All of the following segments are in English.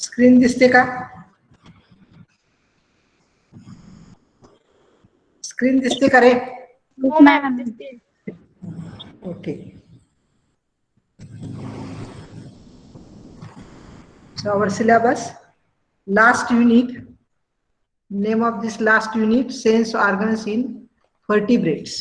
Screen दिसते का? Screen दिसते का रे? हो मॅम दिसते. Okay. So our syllabus, last unit, name of this last unit, sense organs in vertebrates.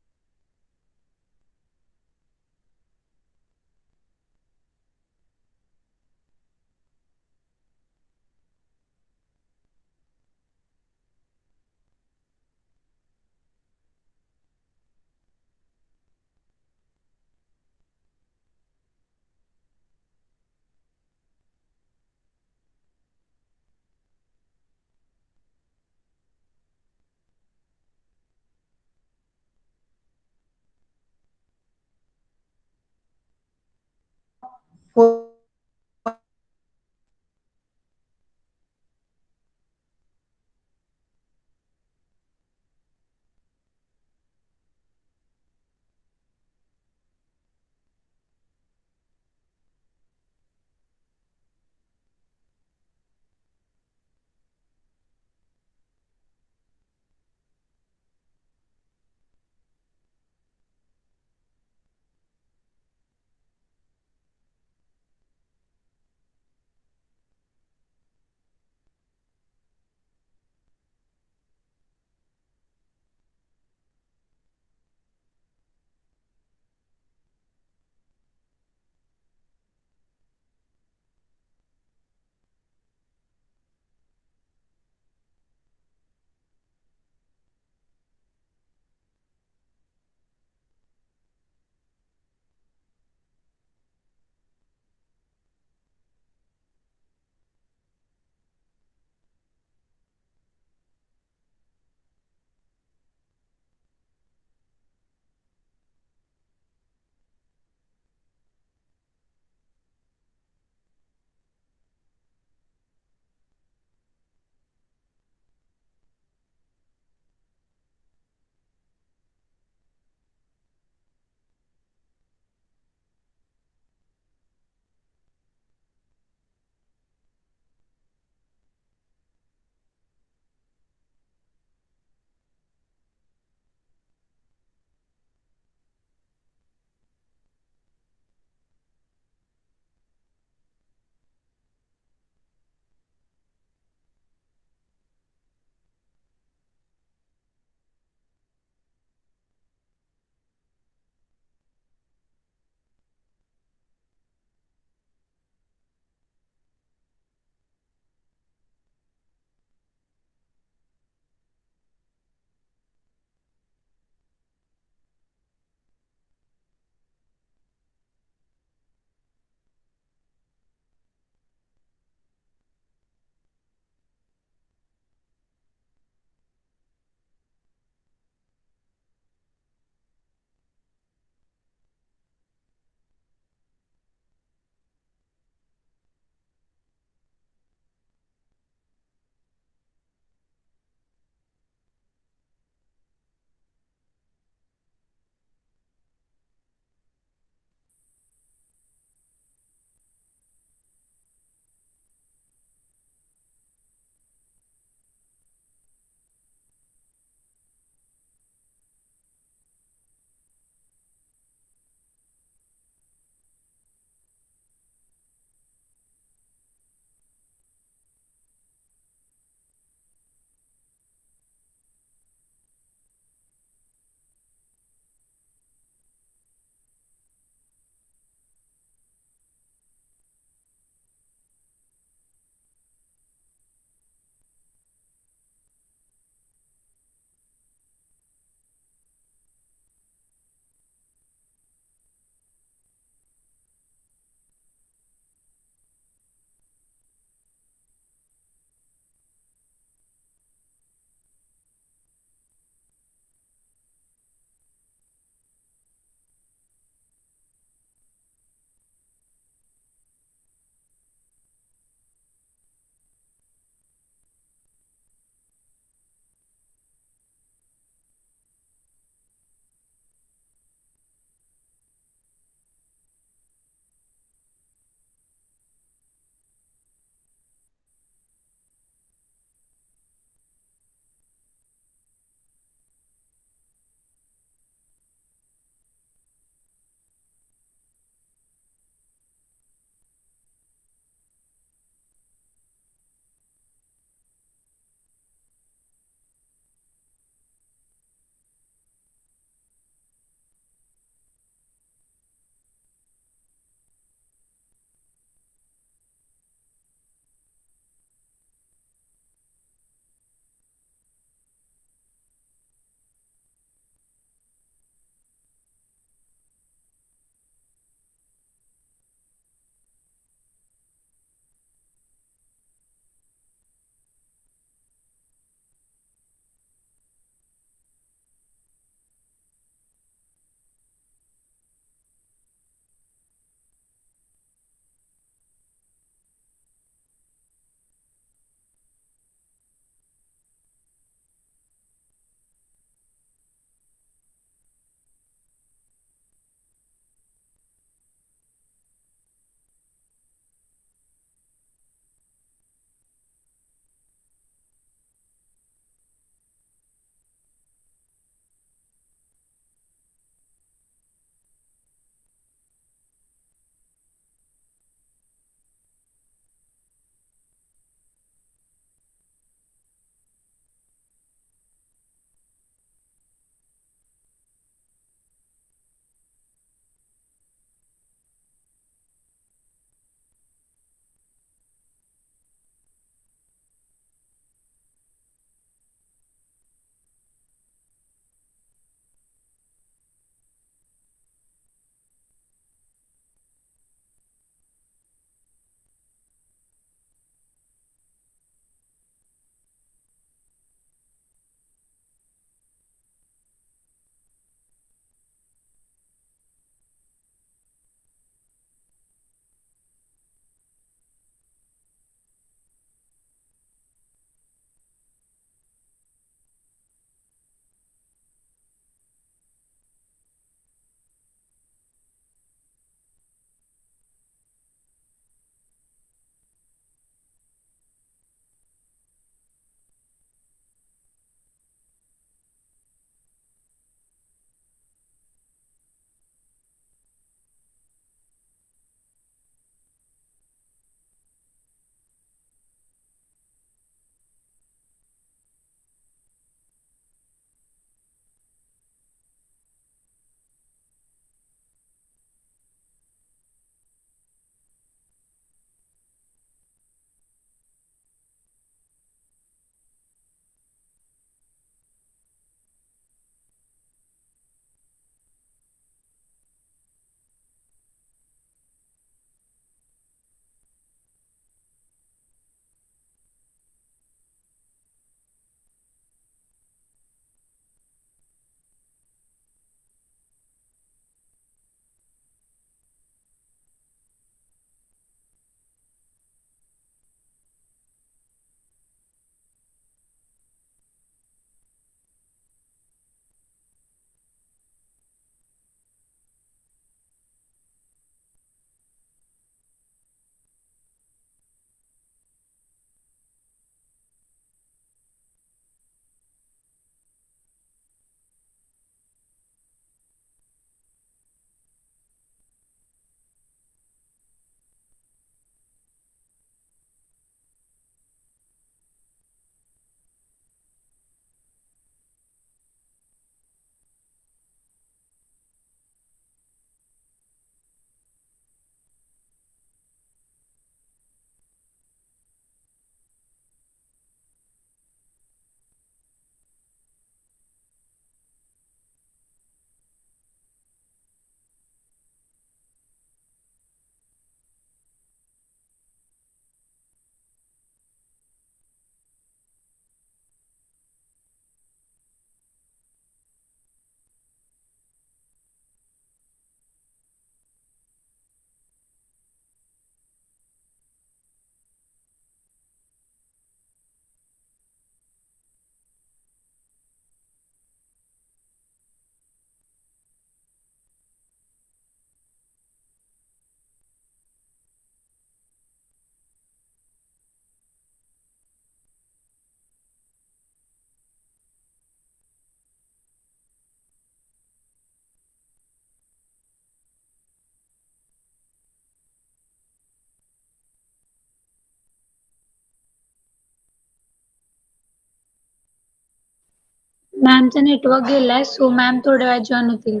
मॅमचा नेटवर्क गेलाय सो मॅम थोड्या वेळात जॉईन होतील.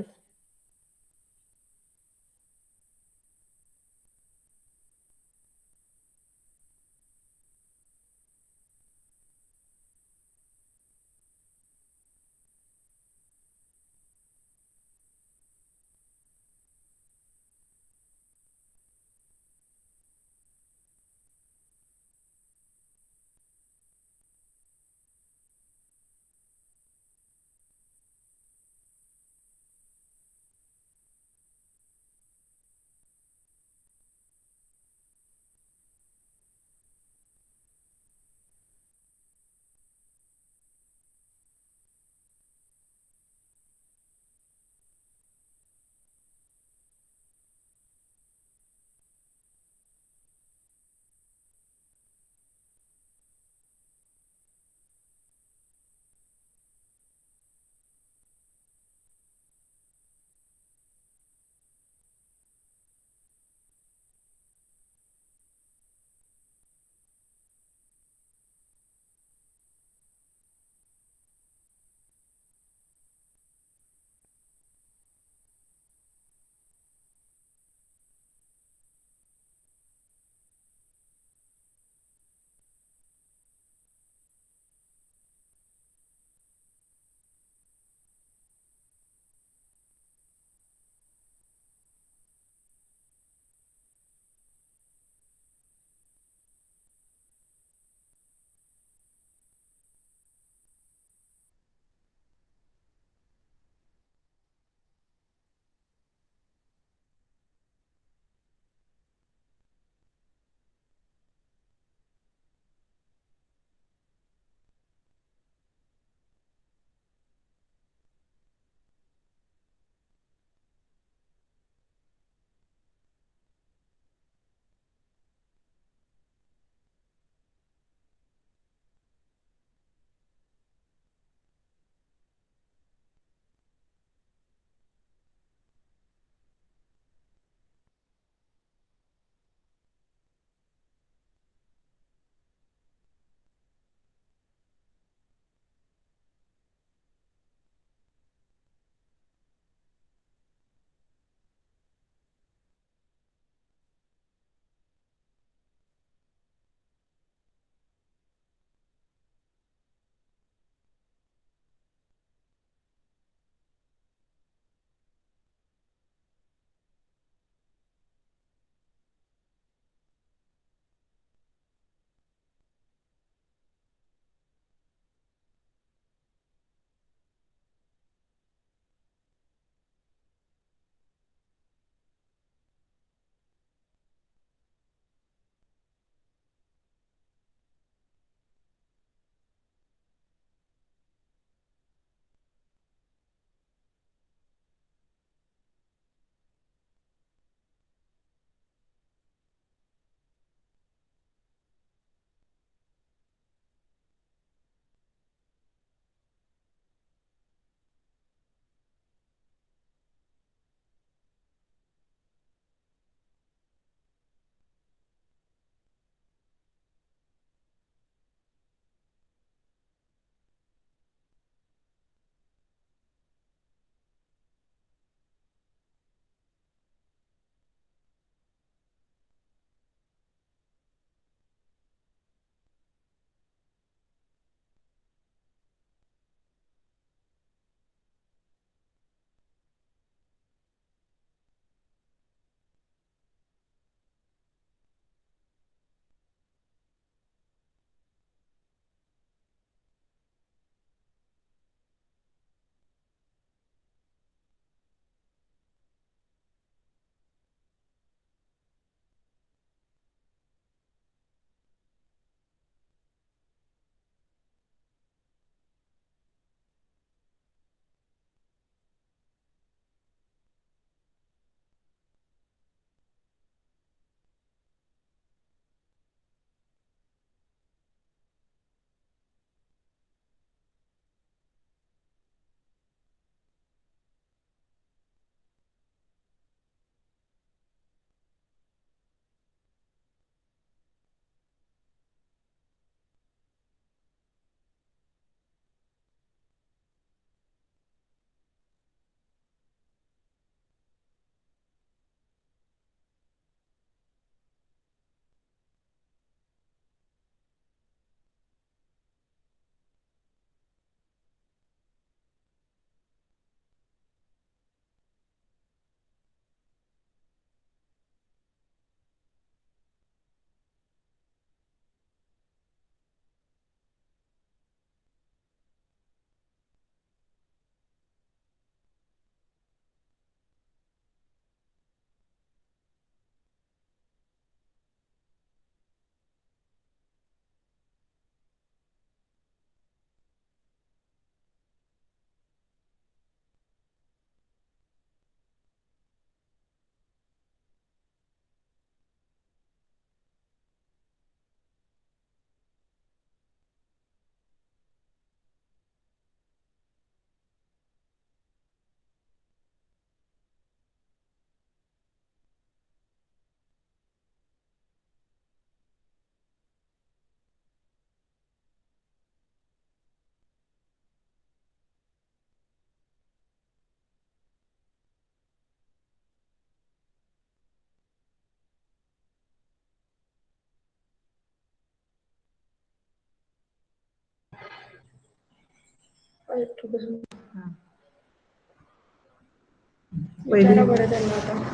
पहिली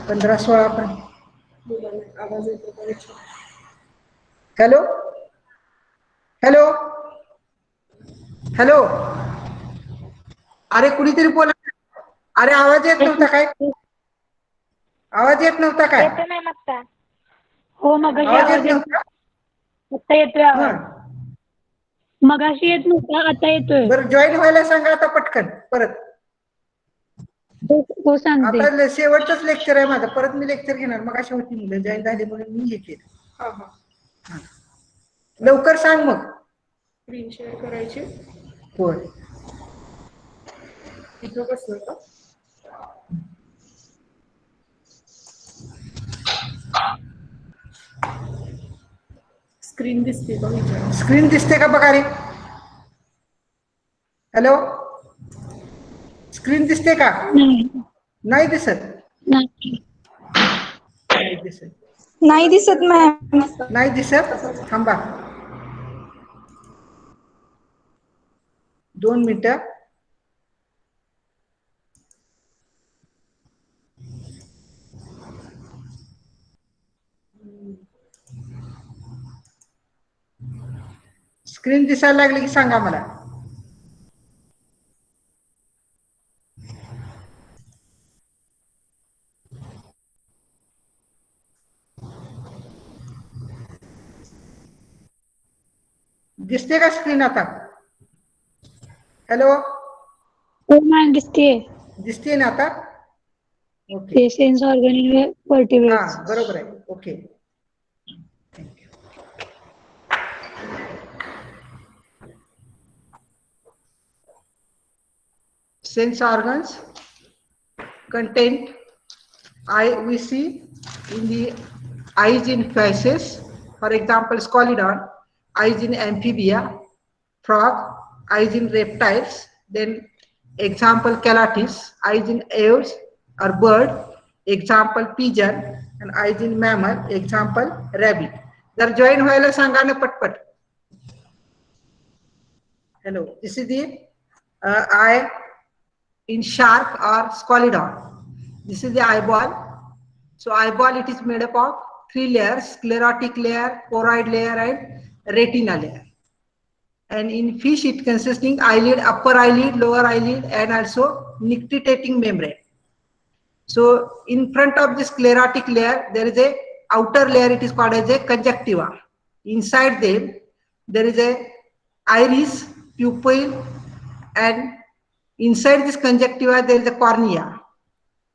15-16 पण. हॅलो हॅलो हॅलो, अरे कुणीतरी बोला. अरे आवाज येत नव्हता काय? आवाज येत नव्हता काय? येतो नाही आता. हो मगाशी आवाज येत येत नव्हता. आता येतोय हा, आवाज. मगाशी येत नव्हता आता येतोय. बरं जॉईन व्हायला सांगा आता पटकन परत. हो सांगते. आता शेवटचंच लेक्चर आहे माझं, परत मी लेक्चर घेणार. मग अशा होती मुलं जॉईन झाली म्हणून मी हे केलं. लवकर सांग मग. स्क्रीन शेअर करायची. होय. इथं बसलं का? स्क्रीन दिसते का? स्क्रीन दिसते का बघा रे. हॅलो, स्क्रीन दिसते का? नाही दिसत. नाही दिसत. नाही दिसत मॅम. नाही दिसत. थांबा 2 मिनिटं. स्क्रीन दिसायला लागली की सांगा मला. दिसते का स्क्रीन आता? हॅलो, हो मॅम दिसते. दिसते ना आता? ओके. ते सेन्स ऑर्गन हा व्हर्टिब्रेट्स. बरोबर आहे. Okay. Sense organs content we see in the eyes in fishes, for example Scalidon, eyes in amphibia, frog, eyes in reptiles, then example Calathis, eyes in owls or bird, example pigeon, and eyes in mammal, example rabbit. जर join व्हायला सांगा ना पटपट. Hello, this is the eye in shark or Scalidon. This is the eyeball. So eyeball, it is made up of 3 layers: sclerotic layer, choroid layer, and retina layer. And in fish, it consisting eyelid, upper eyelid, lower eyelid, and also nictitating membrane. So in front of this sclerotic layer, there is a outer layer. It is called as a conjunctiva. Inside them, there is a iris, pupil, and inside this conjunctiva, there is a cornea.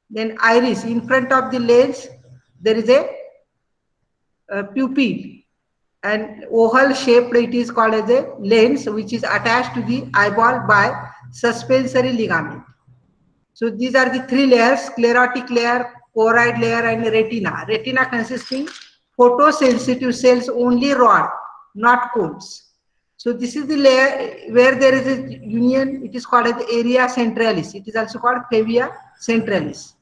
Then iris, in front of the lens, there is a pupil, and oval shaped, it is called as a lens, which is attached to the eyeball by suspensory ligament. So these are the 3 layers: sclerotic layer, choroid layer, and retina. Retina consisting photosensitive cells, only rod, not cones. So this is the layer where there is a union. It is called as area centralis. It is also called fovea centralis.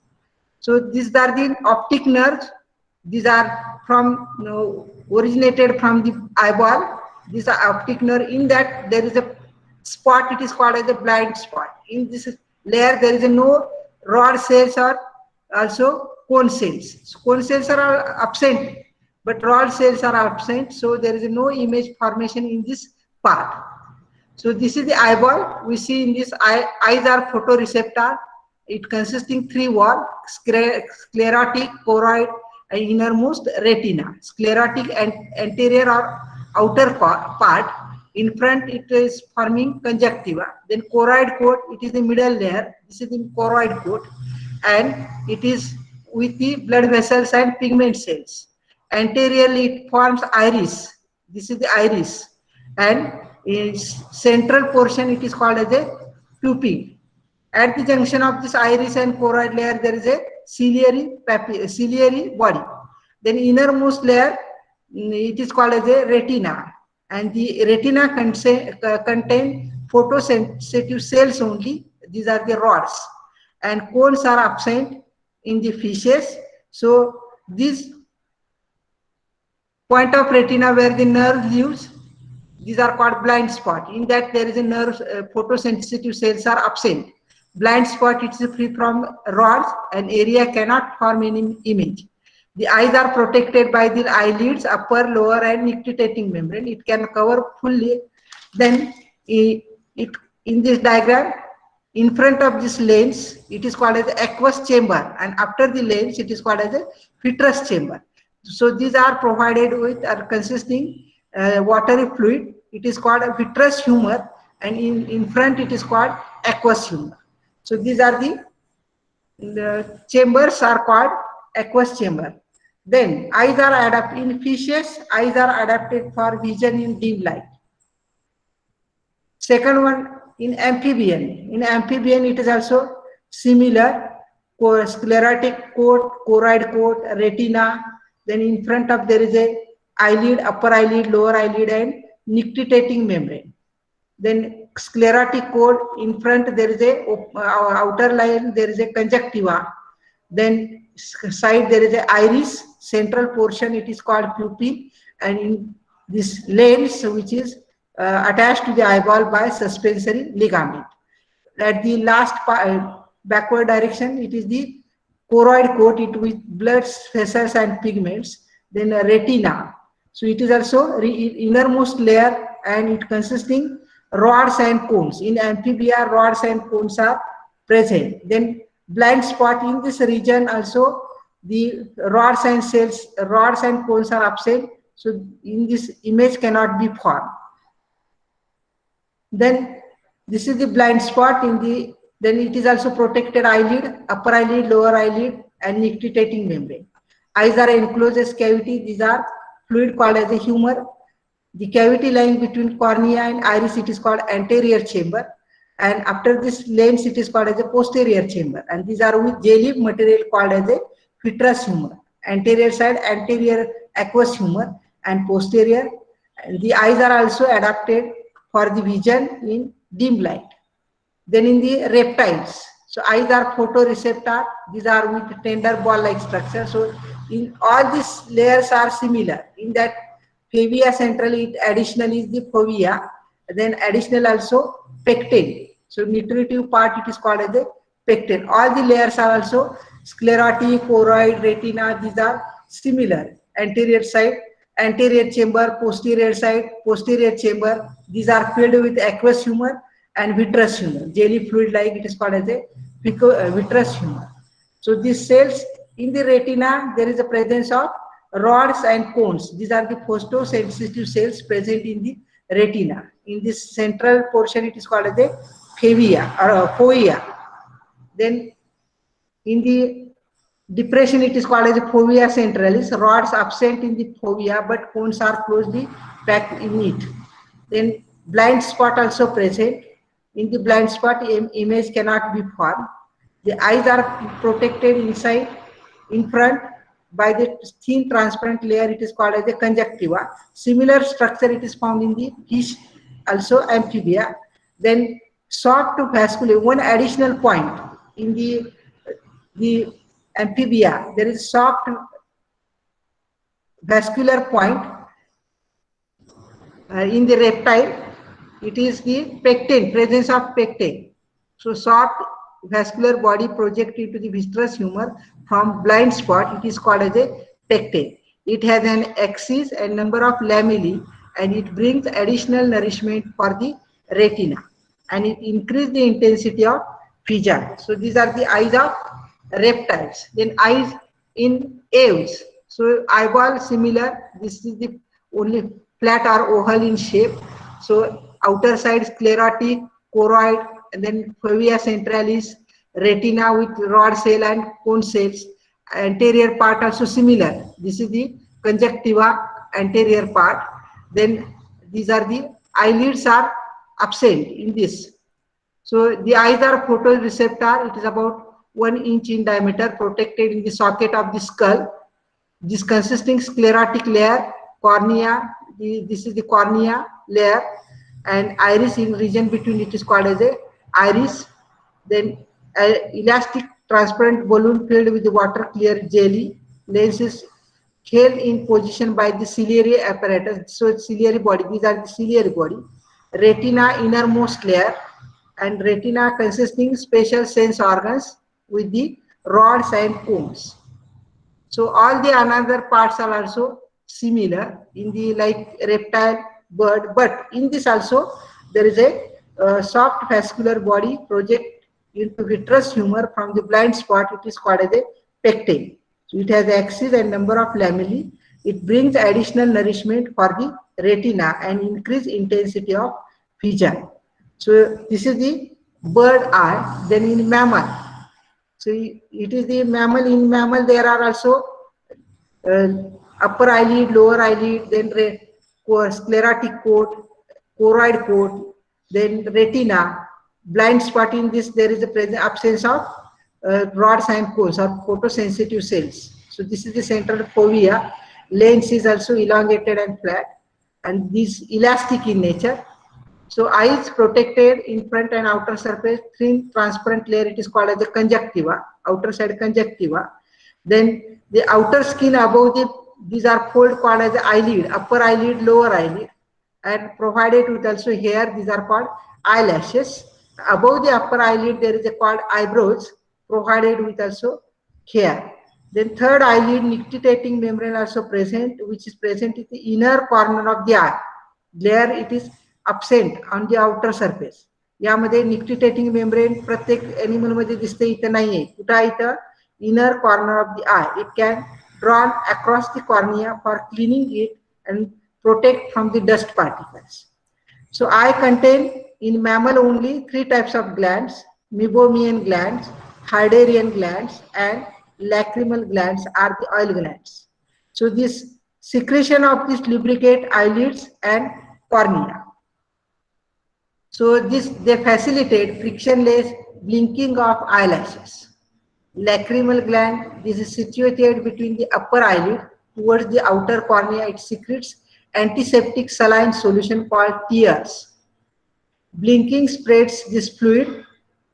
So these are the optic nerves. These are from originated from the eyeball. These are optic nerve. In that there is a spot. It is called as a blind spot. In this layer there is no rod cells or also cone cells. Cone cells are absent, but rod cells are absent. So there is no image formation in this part. So this is the eyeball. We see in this eyes are photoreceptor. It consisting 3 wall: sclerotic, choroid, and innermost retina. Sclerotic and anterior or outer part. In front, it is forming conjunctiva. Then choroid coat, it is the middle layer. This is the choroid coat, and it is with the blood vessels and pigment cells. Anteriorly, it forms iris. This is the iris, and its central portion, it is called as a pupil. At the junction of this iris and choroid layer, there is a ciliary body. Then innermost layer, it is called as a retina, and the retina contain photosensitive cells only. These are the rods, and cones are absent in the fishes. So this point of retina where the nerve lives, These are called blind spot. In that there is a nerve, photosensitive cells are absent. Blind spot, it is free from rods, and area cannot form any image. The eyes are protected by the eyelids, upper, lower, and nictitating membrane. It can cover fully. Then it in this diagram, in front of this lens, it is called as the aqueous chamber, and after the lens, it is called as a vitreous chamber. So these are provided with are consisting watery fluid. It is called a vitreous humor, and in front it is called aqueous humor. So these are the chambers are called aqueous chamber. Then eyes are adapted in fishes. Eyes are adapted for vision in dim light. Second one, in amphibian. In amphibian, it is also similar. Sclerotic coat, choroid coat, retina. Then in front of there is a eyelid, upper eyelid, lower eyelid, and nictitating membrane. Then sclerotic coat, in front there is a outer line, there is a conjunctiva. Then side there is a iris, central portion it is called pupil, and in this lens which is attached to the eyeball by suspensory ligament. At the last backward direction, it is the choroid coat, it with blood vessels and pigments. Then retina. So it is also innermost layer, and it consisting rods and cones. In amphibia, rods and cones are present. Then blind spot, in this region also the rods and cells, rods and cones are absent. So in this image cannot be formed. Then this is the blind spot in the, then it is also protected eyelid, upper eyelid, lower eyelid, and nictitating membrane. Eyes are enclosed as cavity. These are fluid called as a humor. The cavity lying between cornea and iris, it is called anterior chamber. And after this lens, it is called as a posterior chamber. And these are with jelly material called as a vitreous humor. Anterior side, anterior aqueous humor, and posterior. And the eyes are also adapted for the vision in dim light. Then in the reptiles, so eyes are photoreceptor. These are with tender ball-like structure. So in all these layers are similar. In that fovea central, it additional is the fovea. Then additional also pecten. So nutritive part, it is called as the pecten. All the layers are also sclerotic, choroid, retina. These are similar. Anterior side, anterior chamber, posterior side, posterior chamber. These are filled with aqueous humor and vitreous humor. Jelly fluid like, it is called as a vitreous humor. So these cells in the retina, there is a presence of rods and cones. These are the photosensitive cells present in the retina. In this central portion, it is called as a fovea or fovea. Then in the depression, it is called as a fovea centralis. Rods absent in the fovea, but cones are closely packed in it. Then blind spot also present. In the blind spot, image cannot be formed. The eyes are protected inside, in front by the thin transparent layer. It is called as a conjunctiva. Similar structure it is found in the fish, also amphibia. Then soft vascular. One additional point in the amphibia, there is soft vascular point. In the reptile, it is the pecten, presence of pecten. So soft vascular body projected to the vitreous humor from blind spot, it is called as a pecten. It has an axis and number of lamellae, and it brings additional nourishment for the retina, and it increases the intensity of vision. So these are the eyes of reptiles. Then eyes in aves. So eyeball similar. This is the only flat or oval in shape. So outer side sclerotic, choroid, and then fovea centralis, retina with rod cell and cone cells. Anterior part also similar. This is the conjunctiva, anterior part. Then these are the eyelids are absent in this. So the eyes are photoreceptor. It is about 1 inch in diameter, protected in the socket of the skull. This consisting sclerotic layer, cornea. This is the cornea layer, and iris in region between it is called as a iris. Then elastic transparent balloon filled with the water clear jelly. Lens is held in position by the ciliary apparatus. So ciliary body, these are the ciliary body, retina innermost layer, and retina consisting special sense organs with the rods and cones. So all the another parts are also similar in the like reptile, bird, but in this also there is a soft vascular body project into vitreous humor from the blind spot. It is called as a pecten. So it has axis and number of lamellae. It brings additional nourishment for the retina and increase intensity of vision. So this is the bird eye. Then in mammal, so it is the mammal. In mammal, there are also uh, upper eyelid, lower eyelid, then sclerotic coat, choroid coat, then retina, blind spot. In this, there is a present absence of rods and cones or photosensitive cells. So this is the central fovea. Lens is also elongated and flat, and this elastic in nature. So eye is protected in front and outer surface, thin transparent layer. It is called as the conjunctiva, outer side conjunctiva. Then the outer skin above these are fold called as the eyelid, upper eyelid, lower eyelid, and provided with also hair. These are called eyelashes. Above the upper eyelid there is a called eyebrows, provided with also hair. Then third eyelid nictitating membrane also present, which is present in the inner corner of the eye. There it is absent on the outer surface. यामध्ये nictitating membrane प्रत्येक animal मध्ये दिसते, इथं नाहीये. कुठं आहे इथं? Inner corner of the eye. It can drawn across the cornea for cleaning it and protect from the dust particles. So eye contain in mammal only three types of glands: meibomian glands, Hyderian glands, and lacrimal glands are the oil glands. So this secretion of this lubricate eyelids and cornea. So this they facilitate frictionless blinking of eyelashes. Lacrimal gland, this is situated between the upper eyelid towards the outer cornea. It secretes antiseptic saline solution called tears. Blinking spreads this fluid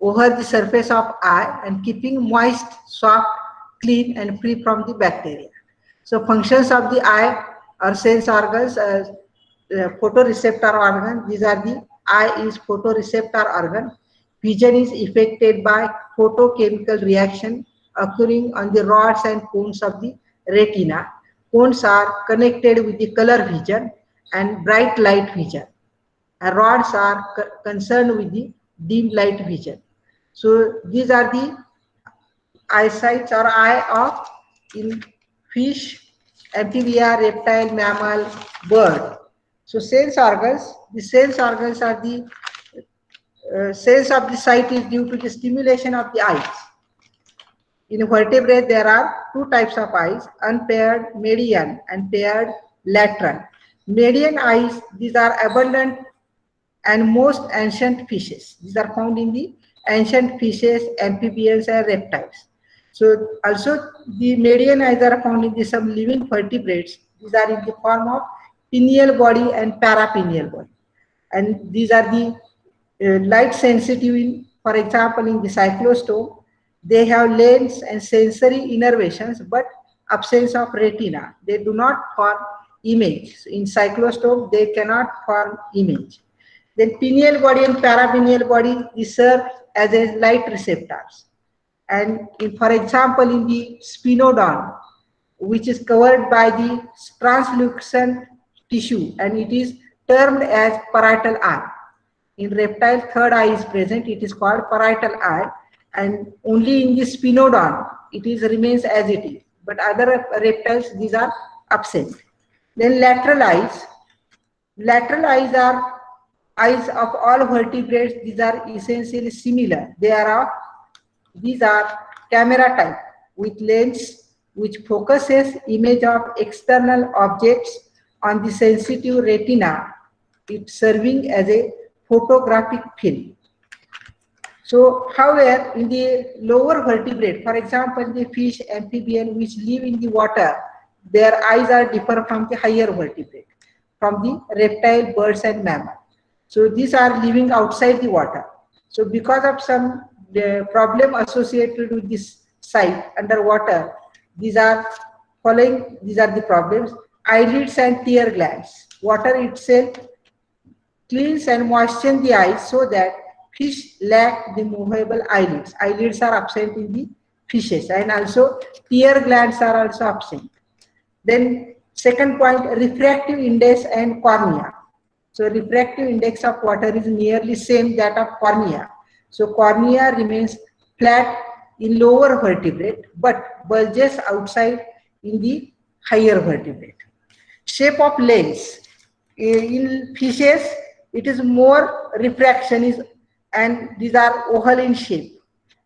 over the surface of eye and keeping moist, soft, clean and free from the bacteria. So functions of the eye are sense organs, photoreceptor organ. These are the eye is photoreceptor organ. Vision is affected by photochemical reaction occurring on the rods and cones of the retina. Cones are connected with the color vision and bright light vision. And rods are concerned with the dim light vision. So these are the eyesights or eye of in fish, amphibia, reptile, mammal, bird. So sense organs, the sense organs are the sense of the sight is due to the stimulation of the eyes. In vertebrates, there are two types of eyes: unpaired median and paired lateral. Median eyes, these are abundant and most ancient fishes. These are found in the ancient fishes, amphibians, and reptiles. So also the median eyes are found in the some living vertebrates. These are in the form of pineal body and parapineal body, and these are the light sensitive. In, for example, in the cyclostome, they have lens and sensory innervations, but absence of retina. They do not form image. So in cyclostome, they cannot form image. Then pineal body and parapineal body, they serve as a light receptors. And in, for example, in the spinodon, which is covered by the translucent tissue, and it is termed as parietal eye. In reptile, third eye is present. It is called parietal eye, and only in the spinodon it is remains as it is. But other reptiles, these are absent. Then lateral eyes. Lateral eyes are eyes of all vertebrates. These are essentially similar. These are camera type with lens which focuses image of external objects on the sensitive retina. It serving as a photographic film. So, however, in the lower vertebrate, for example, the fish, amphibian, which live in the water, their eyes are different from the higher vertebrate, from the reptile, birds, and mammal. So these are living outside the water. So because of some problem associated with this site underwater, these are following, these are the problems. Eyelids and tear glands. Water itself cleans and moistens the eyes so that fish lack the movable eyelids. Eyelids are absent in the fishes, and also tear glands are also absent. Then second point, refractive index and cornea. So refractive index of water is nearly same that of cornea. So cornea remains flat in lower vertebrate but bulges outside in the higher vertebrate. Shape of lens. In fishes, it is more refraction is, and these are oval in shape.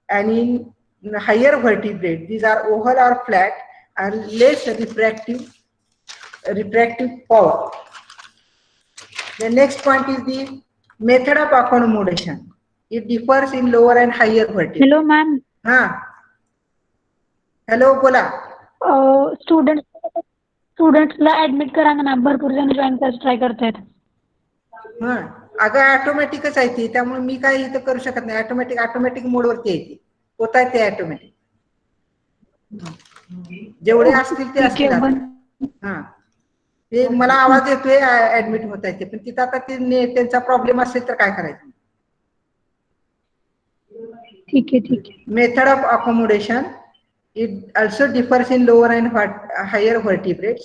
And in higher vertebrate, these are oval or flat and less refractive power. The next point is the method of accommodation. It differs in lower and higher vertebrate. Hello, ma'am. Hello, बोला. स्टुडंट्सला admit करा ना ma'am, भरपूर जण join करायचं try करतायत. अगं ऑटोमॅटिकच आहे ती, त्यामुळे मी काही इथं करू शकत नाही. ऑटोमॅटिक मोडवरती आहे ती, होत आहे ते ऑटोमॅटिक. जेवढे असतील ते असतील. ते मला आवाज येतोय ऍडमिट होत आहे ते, पण तिथं आता त्यांचा प्रॉब्लेम असेल तर काय करायचं. ठीक आहे. Method of accommodation, it also differs in lower and higher vertebrates.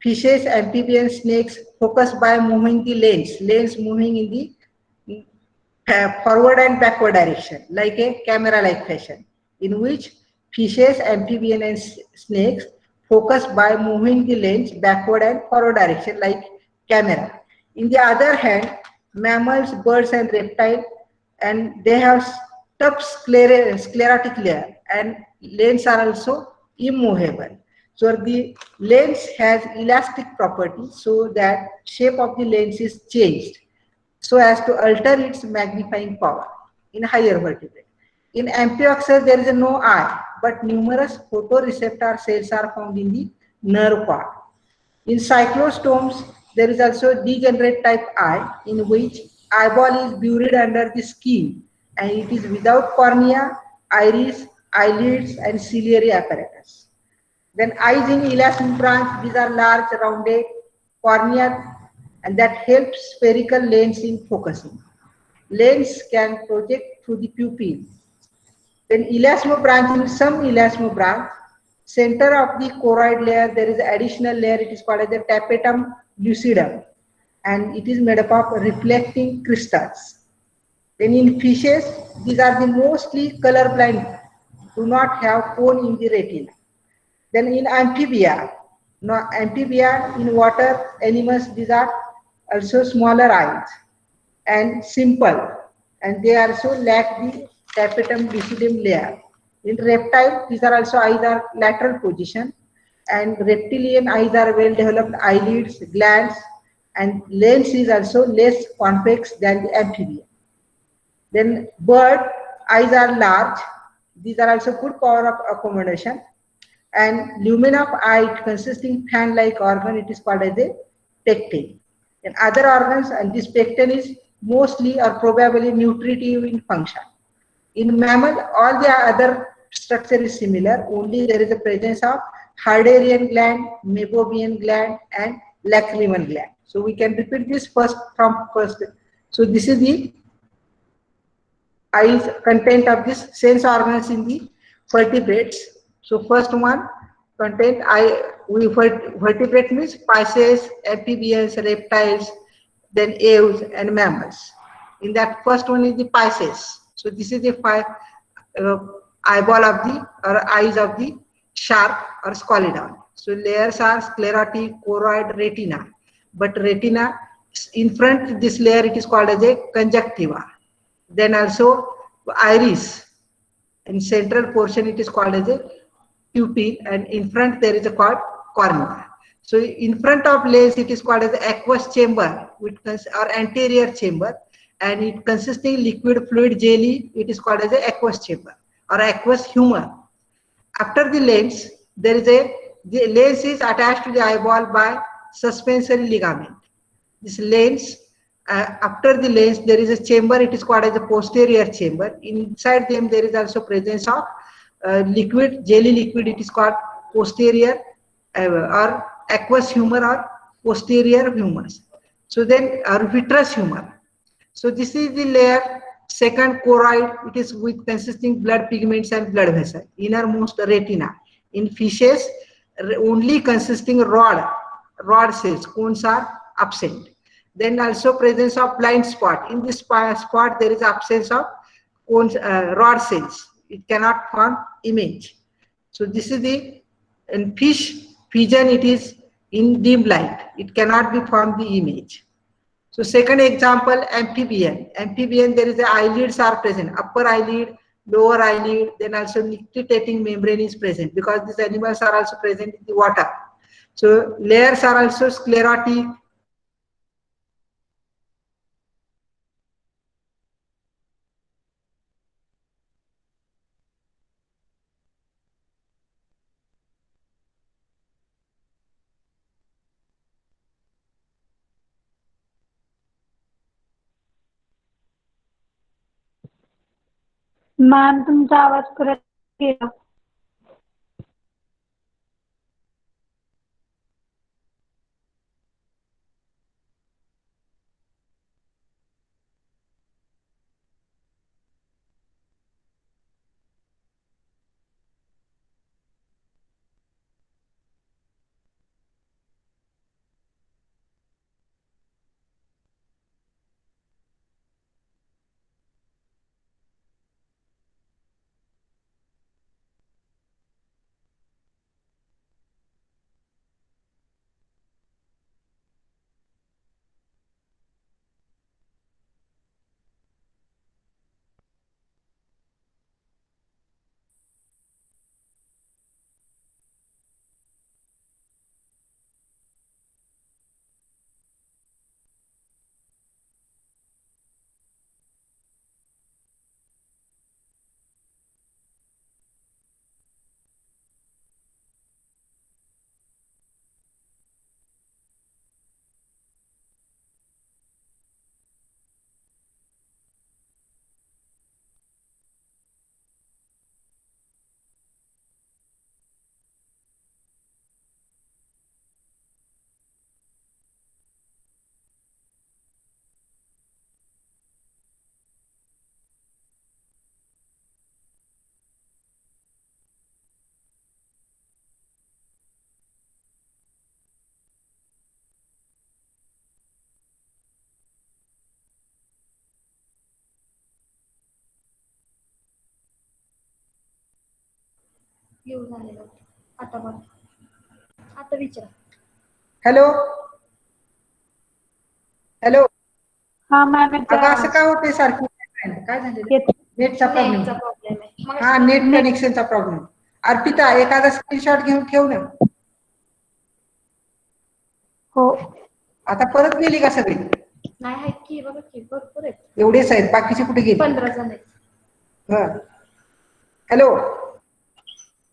Fishes, amphibians, snakes focus by moving the lens moving in the forward and backward direction, like a camera-like fashion, in which fishes, amphibians, and snakes focus by moving the lens backward and forward direction, like camera. In the other hand, mammals, birds, and reptiles, and they have tough sclerotic layer, and lens are also immovable. So the lens has elastic properties, so that shape of the lens is changed so as to alter its magnifying power in higher vertebrate. In Amphioxus, there is no eye, but numerous photoreceptor cells are found in the nerve part. In cyclostomes, there is also degenerate type eye, in which eyeball is buried under the skin, and it is without cornea, iris, eyelids, and ciliary apparatus. Then eyes in elastic branch, these are large, rounded, cornea, and that helps spherical lens in focusing. Lens can project through the pupil. Then elasmobranch, in some elasmobranch, center of the choroid layer, there is an additional layer, it is called as the tapetum lucidum, and it is made up of reflecting crystals. Then in fishes, these are the mostly colorblind, do not have cone in the retina. Then in amphibia, in water animals, these are also smaller eyes and simple, and they also lack the tapetum lucidum layer. In reptile, these are also eyes are lateral position, and reptilian eyes are well developed eyelids, glands, and lens is also less convex than the amphibian. Then bird eyes are large, these are also good power of accommodation, and lumen of eye consisting fan-like organ, it is called as a pecten. And other organs, and this pecten is mostly or probably nutritive in function. In mammal, all the other structure is similar, only there is a presence of Harderian gland, Meibomian gland, and lacrimal gland. So we can repeat this first. So this is the eyes content of this sense organs in the vertebrates. So first one, content vertebrate means fishes, amphibians, reptiles, then aves and mammals. In that first one is the fishes. So this is the eyeball of the or eyes of the shark or scalidon. So layers are sclerotic, choroid, retina. But retina in front this layer it is called as a conjunctiva. Then also iris. In central portion it is called as a pupil, and in front there is a called cornea. So in front of lens it is called as the aqueous chamber or anterior chamber, and it consisting liquid fluid jelly, it is called as the aqueous chamber or aqueous humor. After the lens, the lens is attached to the eyeball by suspensory ligament. This lens, after the lens, there is a chamber, it is called as the posterior chamber. Inside them there is also presence of liquid, jelly liquid, it is called posterior or aqueous humor or posterior humors. So then, or vitreous humor. So this is the layer. Second, choroid. It is with consisting blood pigments and blood vessel. Innermost retina. In fishes, only consisting rod cells. Cones are absent. Then also presence of blind spot. In this spot, there is absence of cones, rod cells. It cannot form image. So this is the in fish pigeon. It is in dim light. It cannot be formed the image. So second example, amphibian. Amphibian, there is the eyelids are present, upper eyelid, lower eyelid, then also nictitating membrane is present because these animals are also present in the water. So layers are also sclerotic. Ma'am तुमचा आवाज परत गेला. येऊ झालेलं आता बघ आता विचार हॅलो हॅलो. हा मॅम अगं असं काय होतंय सारखी काय झालं नेटचा प्रॉब्लेम. प्रॉब्लेम आहे हा नेट कनेक्शनचा प्रॉब्लेम. अर्पिता एखादा स्क्रीनशॉट घेऊन ठेव ना. हो. आता परत गेली का सगळी? नाही आहेत की बघा की भरपूर आहेत. एवढेच आहेत बाकीचे कुठे गेले? 15 जण आहेत. हॅलो.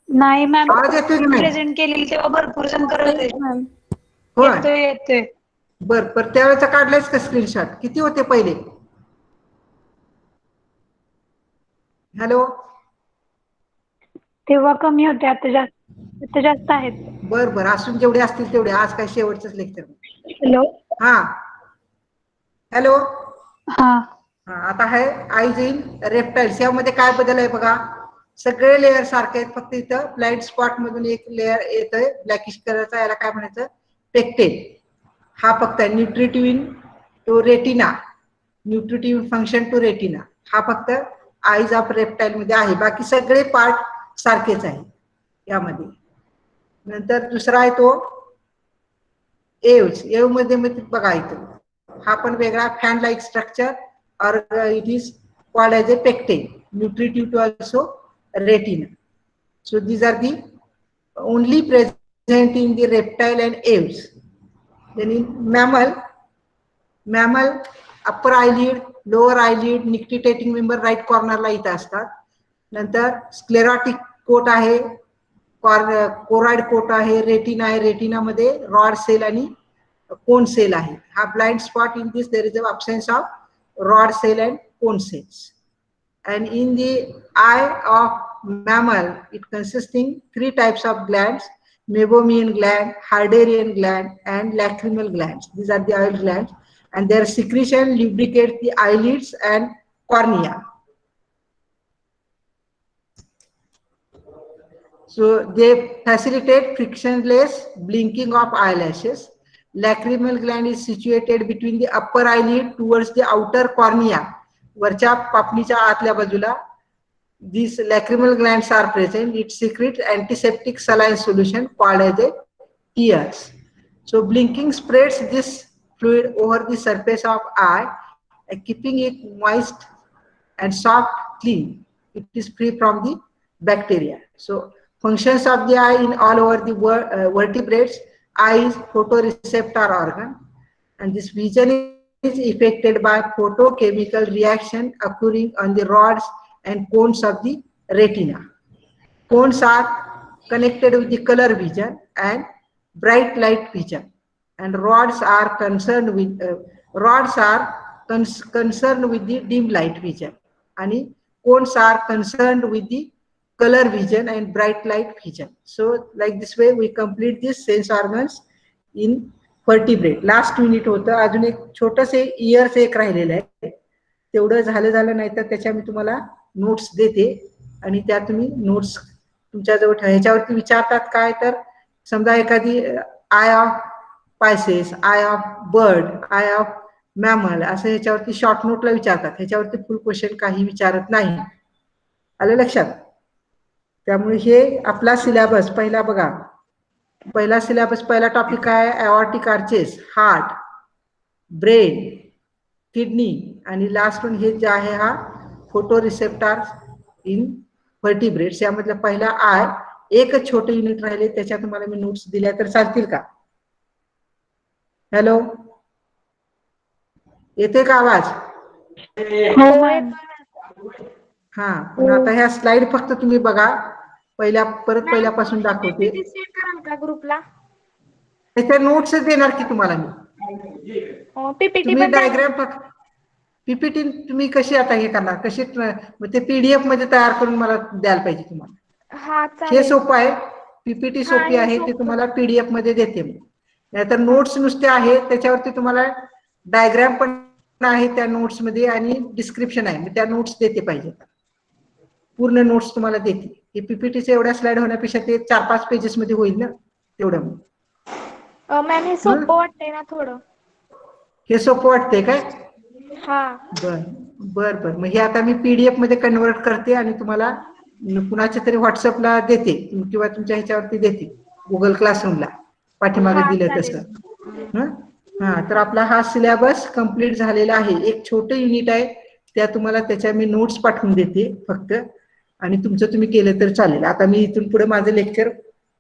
नाही मॅम आवाज येतोय की नाही? प्रेझेंट केलेली तेव्हा भरपूर जण करत होते. होय. येतोय येतोय. बर त्यावेळेचा काढलायस का स्क्रीनशॉट? किती होते पहिले? हॅलो. तेव्हा कमी होते आता जास्त आहेत. बर असून जेवढे असतील तेवढे. आज काय शेवटचंच लेक्चर. हॅलो. हा हॅलो. हा आता आहे आईज इन रेप्टाइल्स. यामध्ये काय बदल आहे बघा. सगळे लेअर सारखे आहेत फक्त इथं ब्लाइंड स्पॉट मधून एक लेअर येतोय ब्लॅकिश कलरचा. याला काय म्हणायचं? पेक्टेल. हा फक्त nutritive to retina. Nutritive function to retina. हा फक्त आईज ऑफ रेप्टाइल मध्ये आहे. बाकी सगळे पार्ट सारखेच आहे यामध्ये. नंतर दुसरा आहे तो एव्स. एव मध्ये बघा इथं हा पण वेगळा फॅन लाईक स्ट्रक्चर और it is called as a pecten. Nutritive to also retina. So these are the only present in the reptile and aves. Then in mammal upper eyelid, lower eyelid, nictitating member right corner ला इथं असतात. नंतर sclerotic coat आहे, choroid coat आहे, retina आहे. Retina मध्ये rod cell आणि cone cell आहे. हा blind spot. In this there is a absence of rod cell and cone cells. And in the eye of mammal, it consisting 3 types of glands. meibomian gland, Harderian gland, and lacrimal glands. These are the oil glands, and their secretion lubricates the eyelids and cornea. So they facilitate frictionless blinking of eyelashes. Lacrimal gland is situated between the upper eyelid towards the outer cornea. वरच्या पापणीच्या आतल्या बाजूला these lacrimal glands are present. It secretes antiseptic saline solution called as a tears. So blinking spreads this fluid over the surface of eye, keeping it moist and soft, clean. It is free from the bacteria. So functions of the eye in all over the vertebrates. Eye is photoreceptor organ, and this vision is affected by photochemical reaction occurring on the rods and cones of the retina. Cones are connected with the color vision and bright light vision, and rods are concerned with the dim light vision, and cones are concerned with the color vision and bright light vision. So like this way we complete this sense organs in vertebrate. Last minute होतं, अजून एक छोटसे years एक राहिलेलं आहे, तेवढं झालं नाही तर त्याच्या मी तुम्हाला नोट्स देते आणि त्या तुम्ही नोट्स तुमच्या जवळ ह्याच्यावरती विचारतात काय तर समजा एखादी eye of pisces, eye of bird, eye of mammal असं ह्याच्यावरती शॉर्ट नोटला विचारतात, ह्याच्यावरती फुल क्वेश्चन काही विचारत नाही. आलं लक्षात? त्यामुळे हे आपला सिलेबस पहिला बघा. पहिला सिलेबस पहिला टॉपिक काय? Aortic arches, heart, brain, kidney, आणि लास्ट वन हे जे आहे हा फोटो रिसेप्टर इन व्हर्टिब्रेट्स. यामधला पहिला आय, एकच छोटे युनिट राहिले, त्याच्यात तुम्हाला मी नोट्स दिल्या तर चालतील का? हॅलो, येते का आवाज? हा, पण आता ह्या स्लाइड फक्त तुम्ही बघा, पहिल्यापासून दाखवते. ग्रुपला त्याच्या नोट्स देणार की तुम्हाला मी. तुम्ही डायग्राम पीपीटी तुम्ही कशी आता हे करणार, कशी ते पीडीएफ मध्ये तयार करून मला द्यायला पाहिजे तुम्हाला. हे सोपं आहे, पीपीटी सोपी आहे, ते तुम्हाला पीडीएफ मध्ये देते. नाहीतर नोट्स नुसते आहे, त्याच्यावरती तुम्हाला डायग्राम पण आहे त्या नोट्स मध्ये आणि डिस्क्रिप्शन आहे, त्या नोट्स देते पाहिजे, पूर्ण नोट्स तुम्हाला देते. हे पीपीटीचे एवढ्या स्लाइड होण्यापेक्षा ते 4-5 पेजेस मध्ये होईल ना तेवढं. मॅम हे सोपं वाटतंय ना थोडं? हे सोपं वाटतंय काय? हा. बर. मग हे आता मी पीडीएफ मध्ये कन्वर्ट करते आणि तुम्हाला कुणाच्या तरी व्हॉट्सअपला देते किंवा तुमच्या ह्याच्यावरती देते, गुगल क्लासरूमला पाठीमागे दिलं तसं. हा, तर आपला हा सिलेबस कंप्लीट झालेला आहे. एक छोटं युनिट आहे, त्या तुम्हाला त्याच्या मी नोट्स पाठवून देते फक्त, आणि तुमचं तुम्ही केलं तर चालेल. आता मी इथून पुढे माझं लेक्चर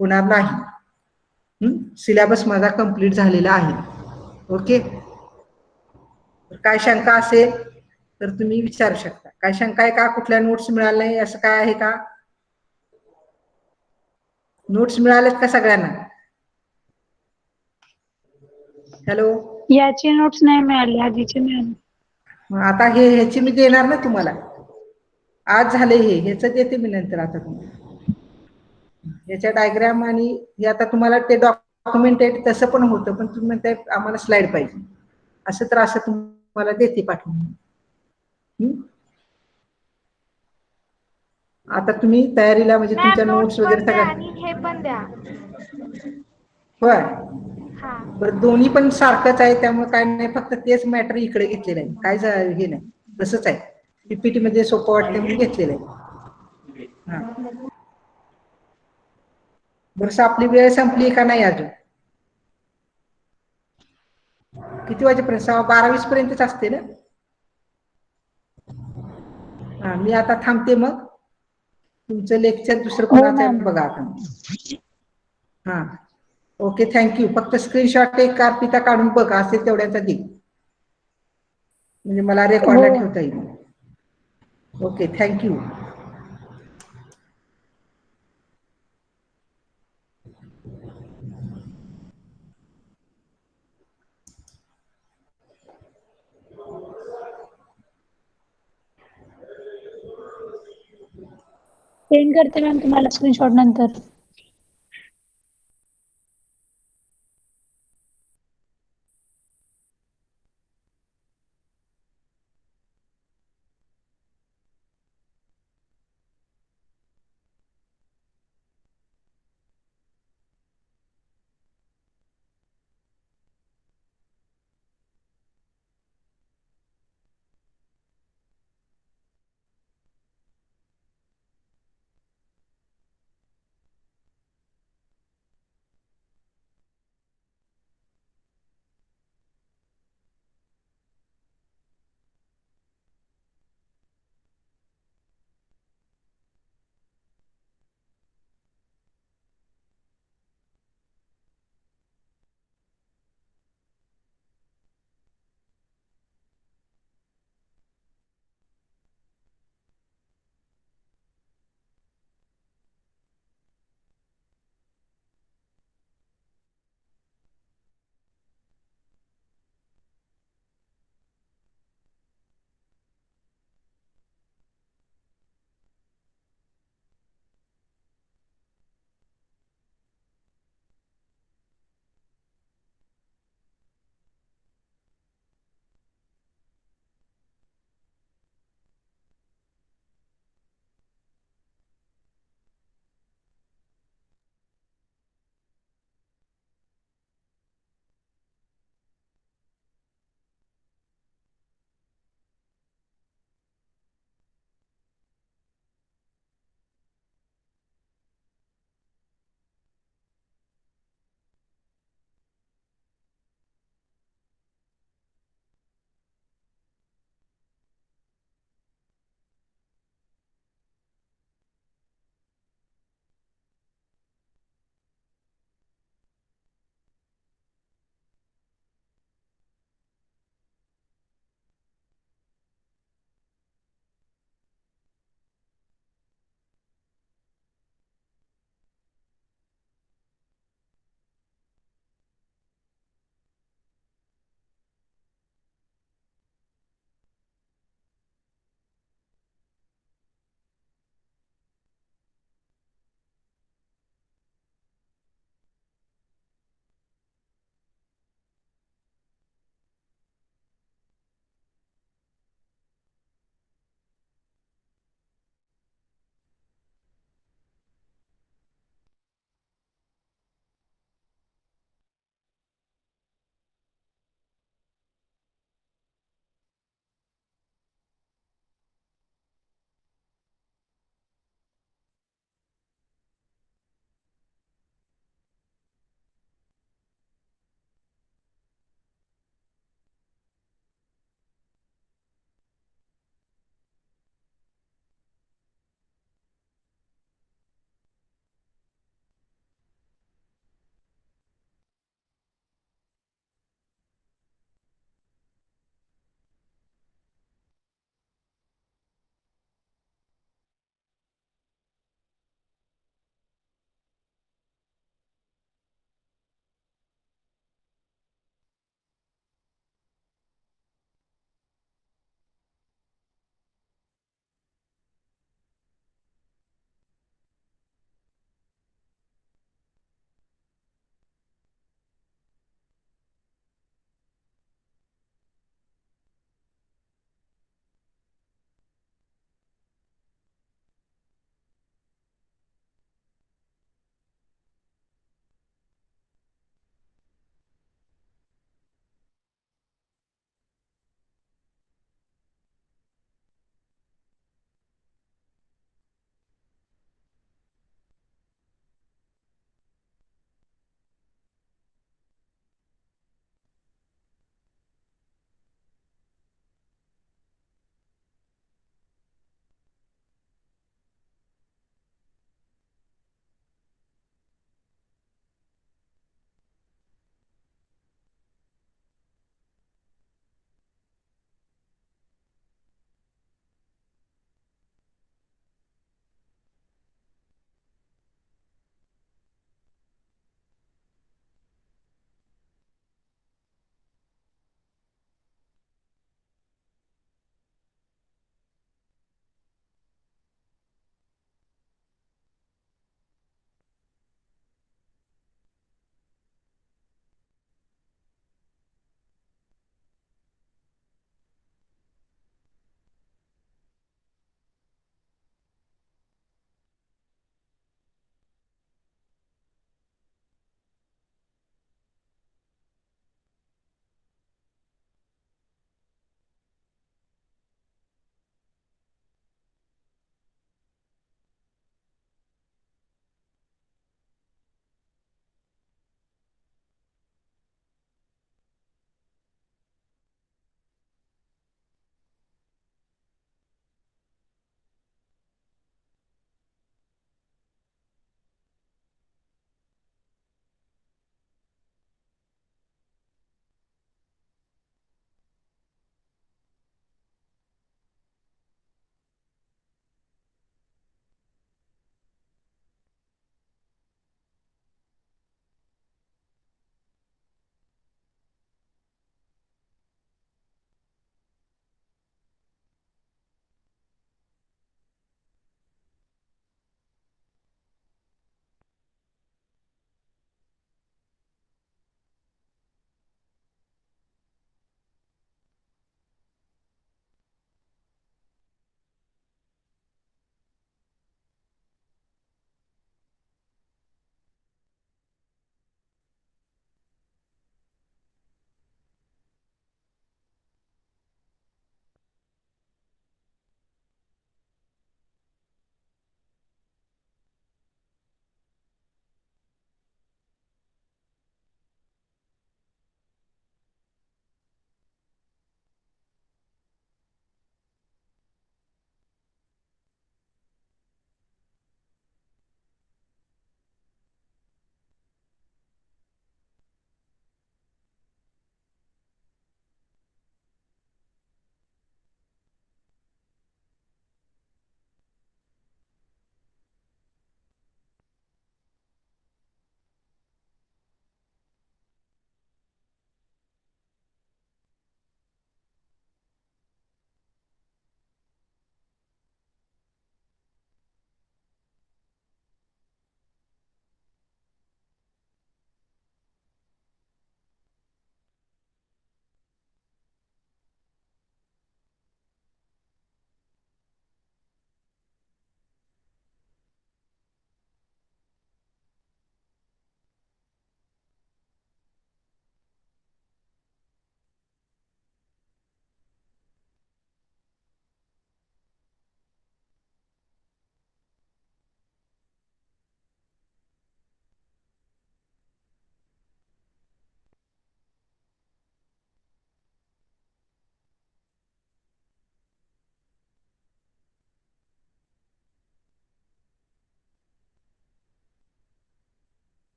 होणार नाही. सिलेबस माझा कंप्लीट झालेला आहे. ओके. काय शंका असेल तर तुम्ही विचारू शकता. काय शंका आहे का? कुठल्या नोट्स मिळाल्या नाही असं काय आहे का? नोट्स मिळालेत का सगळ्यांना? हॅलो, याची नोट्स नाही मिळाली, आधीची मिळाली. आता ह्याची मी देणार ना तुम्हाला. आज झाले ह्याच देते मी नंतर. आता तुम्हाला याच्या डायग्राम आणि हे आता तुम्हाला ते डॉक्युमेंट आहे तसं पण होतं, पण तुम्ही म्हणताय आम्हाला स्लाइड पाहिजे असं, तर असं तुम्हाला देते पाठवून. आता तुम्ही तयारीला म्हणजे तुमच्या नोट्स वगैरे सगळ्या. हे पण द्या. होय, बरं, दोन्ही पण सारखंच आहे, त्यामुळे काय नाही, फक्त तेच मॅटर इकडे घेतलेलं आहे, काय हे नाही, तसंच आहे. पीपीटी मध्ये सोपं वाटतं म्हणून घेतलेलं आहे. हा, बरं, आपली वेळ संपली का नाही अजून? किती वाजेपर्यंत? 12:20 पर्यंतच असते ना? हा, मी आता थांबते. मग तुमचं लेक्चर दुसरं कोणाचं बघा आता. हा, ओके, थँक्यू. फक्त स्क्रीनशॉट एक अर्पिता काढून बघा, असेल तेवढ्याचा दे, म्हणजे मला रेकॉर्डला ठेवता येईल. Okay, thank you. सेंड करते मॅम तुम्हाला स्क्रीनशॉट नंतर.